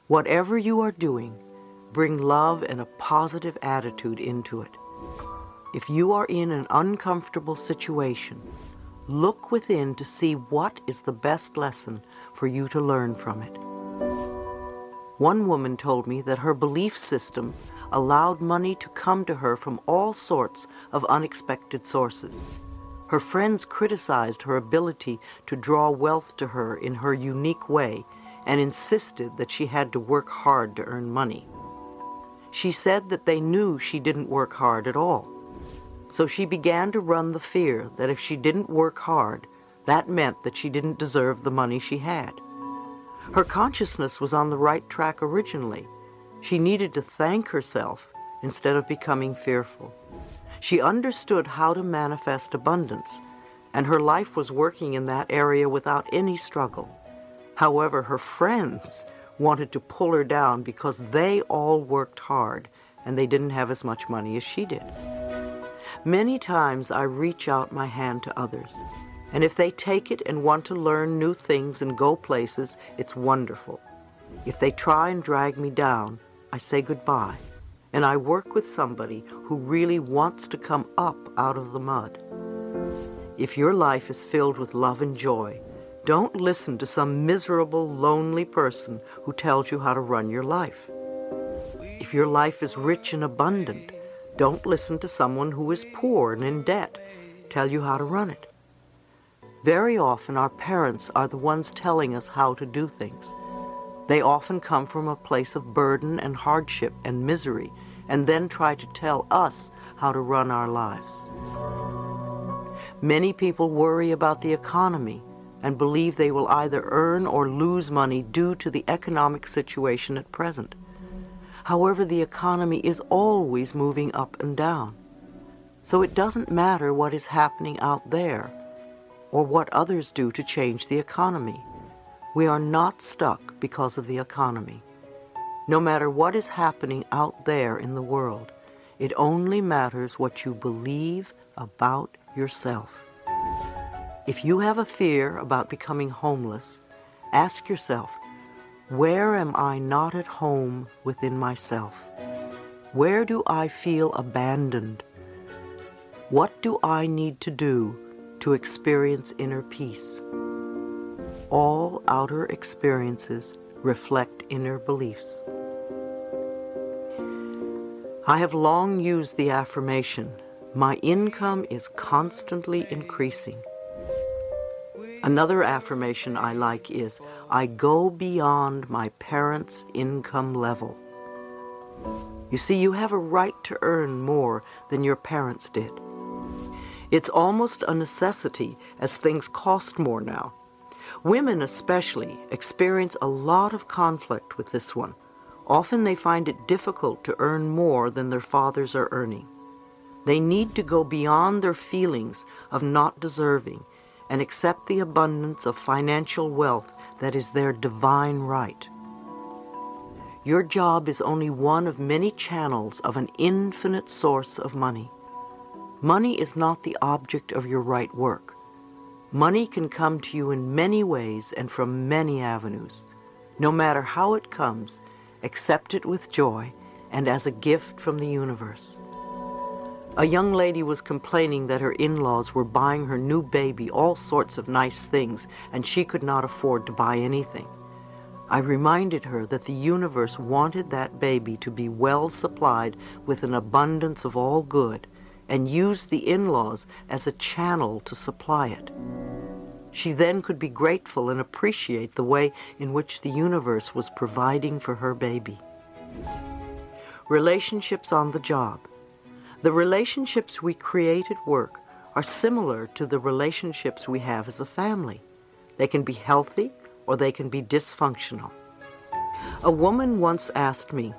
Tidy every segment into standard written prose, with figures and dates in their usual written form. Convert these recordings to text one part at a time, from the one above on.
Whatever you are doing, bring love and a positive attitude into it. If you are in an uncomfortable situation, look within to see what is the best lesson for you to learn from it. One woman told me that her belief system allowed money to come to her from all sorts of unexpected sources. Her friends criticized her ability to draw wealth to her in her unique way and insisted that she had to work hard to earn money. She said that they knew she didn't work hard at all. So she began to run the fear that if she didn't work hard, that meant that she didn't deserve the money she had. Her consciousness was on the right track originally. She needed to thank herself instead of becoming fearful. She understood how to manifest abundance, and her life was working in that area without any struggle. However, her friends wanted to pull her down because they all worked hard and they didn't have as much money as she did. Many times I reach out my hand to others, and if they take it and want to learn new things and go places, it's wonderful. If they try and drag me down, I say goodbye, and I work with somebody who really wants to come up out of the mud. If your life is filled with love and joy, don't listen to some miserable, lonely person who tells you how to run your life. If your life is rich and abundant, don't listen to someone who is poor and in debt tell you how to run it. Very often our parents are the ones telling us how to do things. They often come from a place of burden and hardship and misery, and then try to tell us how to run our lives. Many people worry about the economy and believe they will either earn or lose money due to the economic situation at present. However, the economy is always moving up and down. So it doesn't matter what is happening out there or what others do to change the economy. We are not stuck because of the economy. No matter what is happening out there in the world, it only matters what you believe about yourself. If you have a fear about becoming homeless, ask yourself, where am I not at home within myself? Where do I feel abandoned? What do I need to do to experience inner peace? All outer experiences reflect inner beliefs. I have long used the affirmation, my income is constantly increasing. Another affirmation I like is, I go beyond my parents' income level. You see, you have a right to earn more than your parents did. It's almost a necessity as things cost more now. Women especially experience a lot of conflict with this one. Often they find it difficult to earn more than their fathers are earning. They need to go beyond their feelings of not deserving and accept the abundance of financial wealth that is their divine right. Your job is only one of many channels of an infinite source of money. Money is not the object of your right work. Money can come to you in many ways and from many avenues. No matter how it comes, accept it with joy and as a gift from the universe. A young lady was complaining that her in-laws were buying her new baby all sorts of nice things and she could not afford to buy anything. I reminded her that the universe wanted that baby to be well supplied with an abundance of all good and used the in-laws as a channel to supply it. She then could be grateful and appreciate the way in which the universe was providing for her baby. Relationships on the job. The relationships we create at work are similar to the relationships we have as a family. They can be healthy or they can be dysfunctional. A woman once asked me,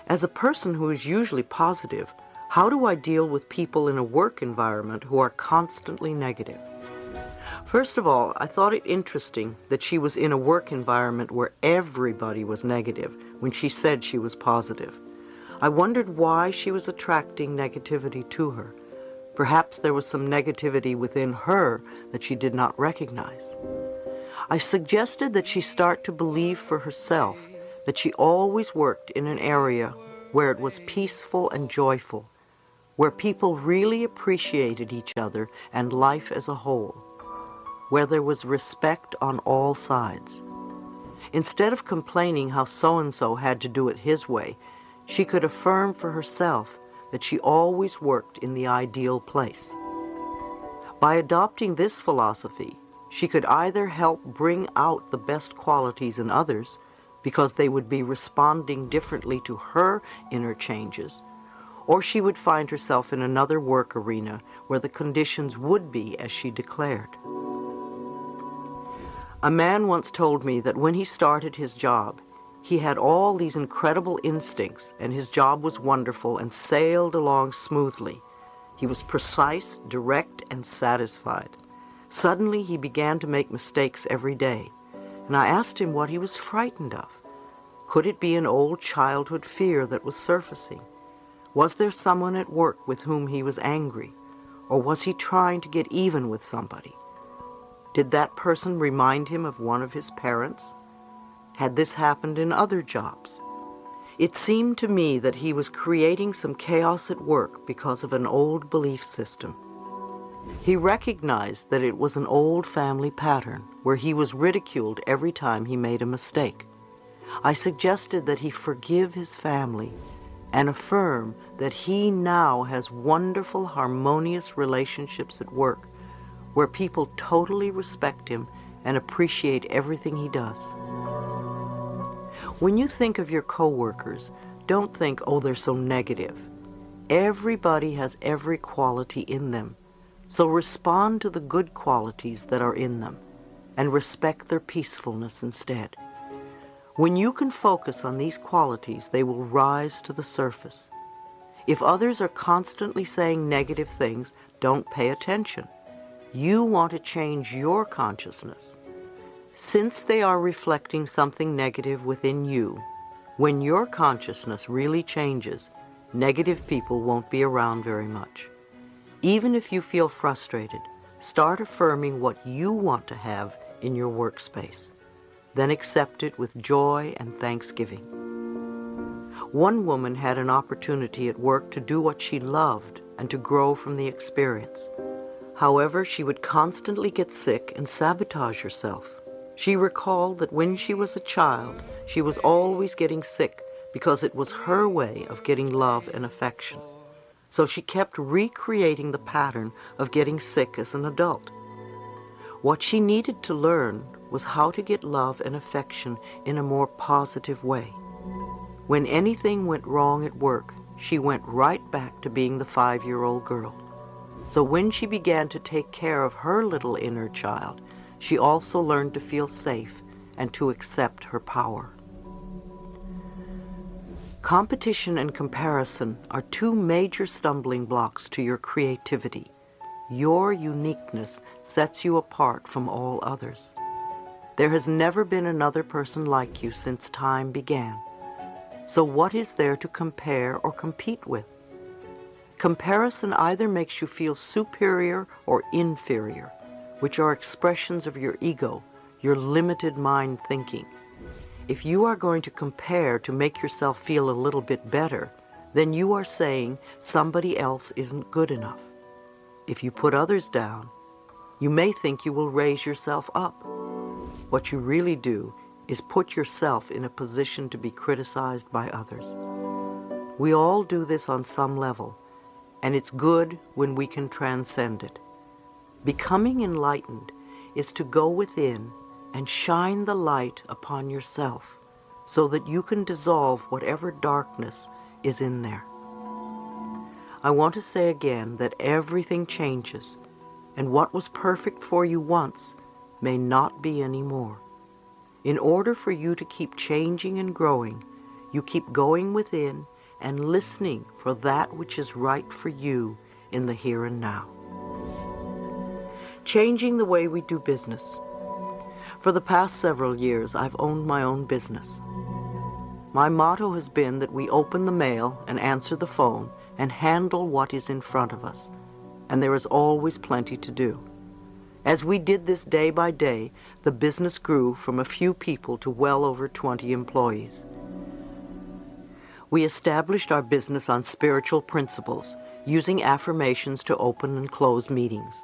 as a person who is usually positive, how do I deal with people in a work environment who are constantly negative? First of all, I thought it interesting that she was in a work environment where everybody was negative when she said she was positive. I wondered why she was attracting negativity to her. Perhaps there was some negativity within her that she did not recognize. I suggested that she start to believe for herself that she always worked in an area where it was peaceful and joyful, where people really appreciated each other and life as a whole, where there was respect on all sides. Instead of complaining how so-and-so had to do it his way, she could affirm for herself that she always worked in the ideal place. By adopting this philosophy, she could either help bring out the best qualities in others because they would be responding differently to her inner changes, or she would find herself in another work arena where the conditions would be as she declared. A man once told me that when he started his job, he had all these incredible instincts and his job was wonderful and sailed along smoothly. He was precise, direct, and satisfied. Suddenly he began to make mistakes every day, and I asked him what he was frightened of. Could it be an old childhood fear that was surfacing? Was there someone at work with whom he was angry, or was he trying to get even with somebody? Did that person remind him of one of his parents? Had this happened in other jobs? It seemed to me that he was creating some chaos at work because of an old belief system. He recognized that it was an old family pattern where he was ridiculed every time he made a mistake. I suggested that he forgive his family and affirm that he now has wonderful, harmonious relationships at work where people totally respect him and appreciate everything he does. When you think of your coworkers, don't think, oh, they're so negative. Everybody has every quality in them, so respond to the good qualities that are in them and respect their peacefulness instead. When you can focus on these qualities, they will rise to the surface. If others are constantly saying negative things, don't pay attention. You want to change your consciousness. Since they are reflecting something negative within you, when your consciousness really changes, negative people won't be around very much. Even if you feel frustrated, start affirming what you want to have in your workspace. Then accept it with joy and thanksgiving. One woman had an opportunity at work to do what she loved and to grow from the experience. However, she would constantly get sick and sabotage herself. She recalled that when she was a child, she was always getting sick because it was her way of getting love and affection. So she kept recreating the pattern of getting sick as an adult. What she needed to learn was how to get love and affection in a more positive way. When anything went wrong at work, she went right back to being the 5-year-old girl. So when she began to take care of her little inner child, she also learned to feel safe and to accept her power. Competition and comparison are two major stumbling blocks to your creativity. Your uniqueness sets you apart from all others. There has never been another person like you since time began. So what is there to compare or compete with? Comparison either makes you feel superior or inferior, which are expressions of your ego, your limited mind thinking. If you are going to compare to make yourself feel a little bit better, then you are saying somebody else isn't good enough. If you put others down, you may think you will raise yourself up. What you really do is put yourself in a position to be criticized by others. We all do this on some level, and it's good when we can transcend it. Becoming enlightened is to go within and shine the light upon yourself so that you can dissolve whatever darkness is in there. I want to say again that everything changes, and what was perfect for you once may not be anymore. In order for you to keep changing and growing, you keep going within and listening for that which is right for you in the here and now. Changing the way we do business. For the past several years, I've owned my own business. My motto has been that we open the mail and answer the phone and handle what is in front of us, and there is always plenty to do. As we did this day by day, the business grew from a few people to well over 20 employees. We established our business on spiritual principles, using affirmations to open and close meetings.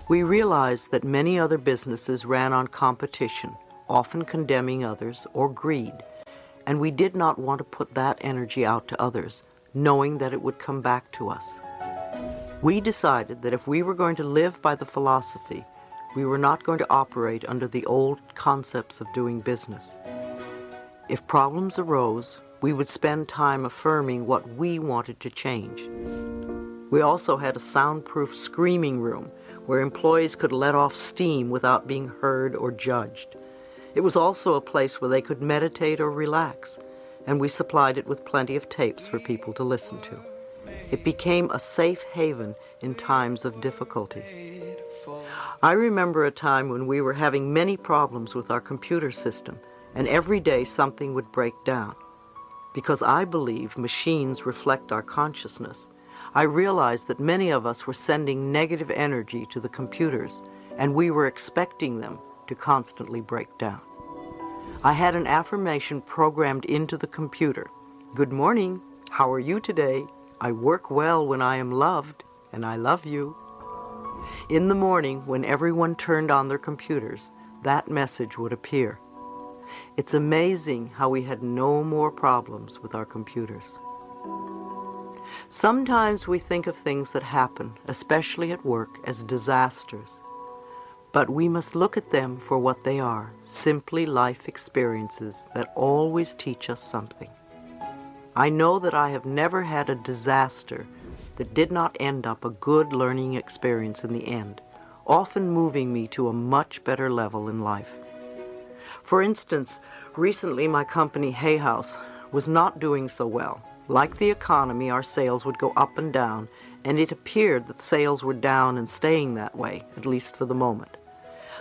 We realized that many other businesses ran on competition, often condemning others or greed, and we did not want to put that energy out to others, knowing that it would come back to us. We decided that if we were going to live by the philosophy, we were not going to operate under the old concepts of doing business. If problems arose, we would spend time affirming what we wanted to change. We also had a soundproof screaming room where employees could let off steam without being heard or judged. It was also a place where they could meditate or relax, and we supplied it with plenty of tapes for people to listen to. It became a safe haven in times of difficulty. I remember a time when we were having many problems with our computer system, and every day something would break down. Because I believe machines reflect our consciousness, I realized that many of us were sending negative energy to the computers, and we were expecting them to constantly break down. I had an affirmation programmed into the computer. Good morning. How are you today? I work well when I am loved, and I love you. In the morning, when everyone turned on their computers, that message would appear. It's amazing how we had no more problems with our computers. Sometimes we think of things that happen, especially at work, as disasters. But we must look at them for what they are, simply life experiences that always teach us something. I know that I have never had a disaster that did not end up a good learning experience in the end, often moving me to a much better level in life. For instance, recently my company Hay House was not doing so well. Like the economy, our sales would go up and down, and it appeared that sales were down and staying that way, at least for the moment.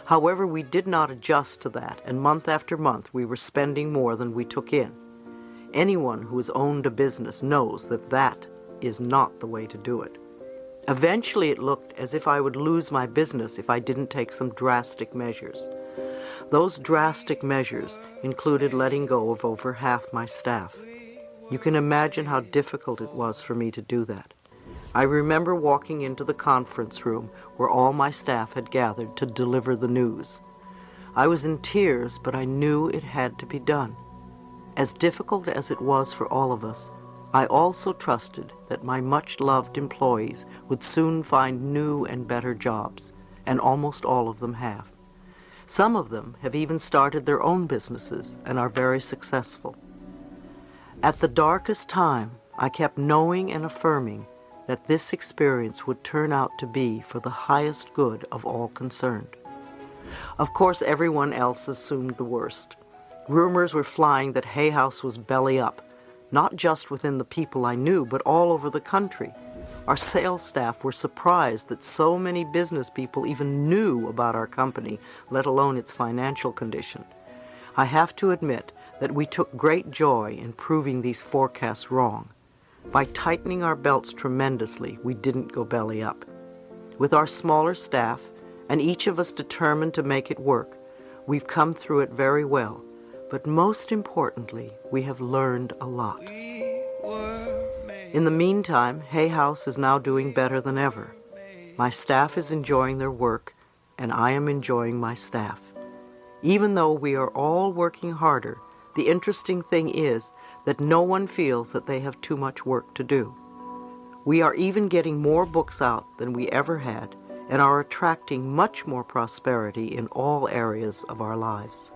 However, we did not adjust to that, and month after month we were spending more than we took in. Anyone who has owned a business knows that that is not the way to do it. Eventually it looked as if I would lose my business if I didn't take some drastic measures. Those drastic measures included letting go of over half my staff. You can imagine how difficult it was for me to do that. I remember walking into the conference room where all my staff had gathered to deliver the news. I was in tears, but I knew it had to be done. As difficult as it was for all of us, I also trusted that my much-loved employees would soon find new and better jobs, and almost all of them have. Some of them have even started their own businesses and are very successful. At the darkest time, I kept knowing and affirming that this experience would turn out to be for the highest good of all concerned. Of course, everyone else assumed the worst. Rumors were flying that Hay House was belly up, not just within the people I knew, but all over the country. Our sales staff were surprised that so many business people even knew about our company, let alone its financial condition. I have to admit that we took great joy in proving these forecasts wrong. By tightening our belts tremendously, we didn't go belly up. With our smaller staff, and each of us determined to make it work, we've come through it very well. But most importantly, we have learned a lot. In the meantime, Hay House is now doing better than ever. My staff is enjoying their work, and I am enjoying my staff. Even though we are all working harder, the interesting thing is that no one feels that they have too much work to do. We are even getting more books out than we ever had, and are attracting much more prosperity in all areas of our lives.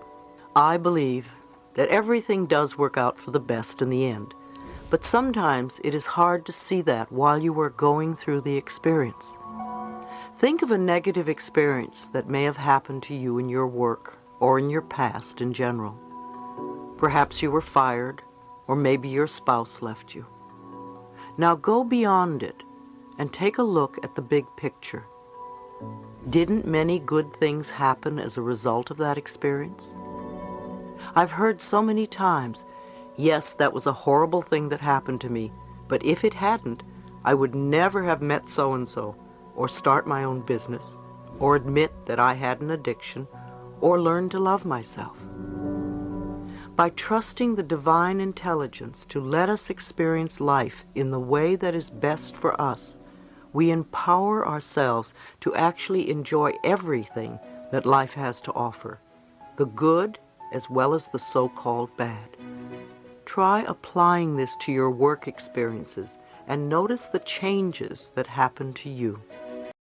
I believe that everything does work out for the best in the end, but sometimes it is hard to see that while you are going through the experience. Think of a negative experience that may have happened to you in your work or in your past in general. Perhaps you were fired, or maybe your spouse left you. Now go beyond it and take a look at the big picture. Didn't many good things happen as a result of that experience? I've heard so many times, yes, that was a horrible thing that happened to me, but if it hadn't, I would never have met so-and-so, or start my own business, or admit that I had an addiction, or learn to love myself. By trusting the divine intelligence to let us experience life in the way that is best for us, we empower ourselves to actually enjoy everything that life has to offer, the good as well as the so-called bad. Try applying this to your work experiences and notice the changes that happen to you.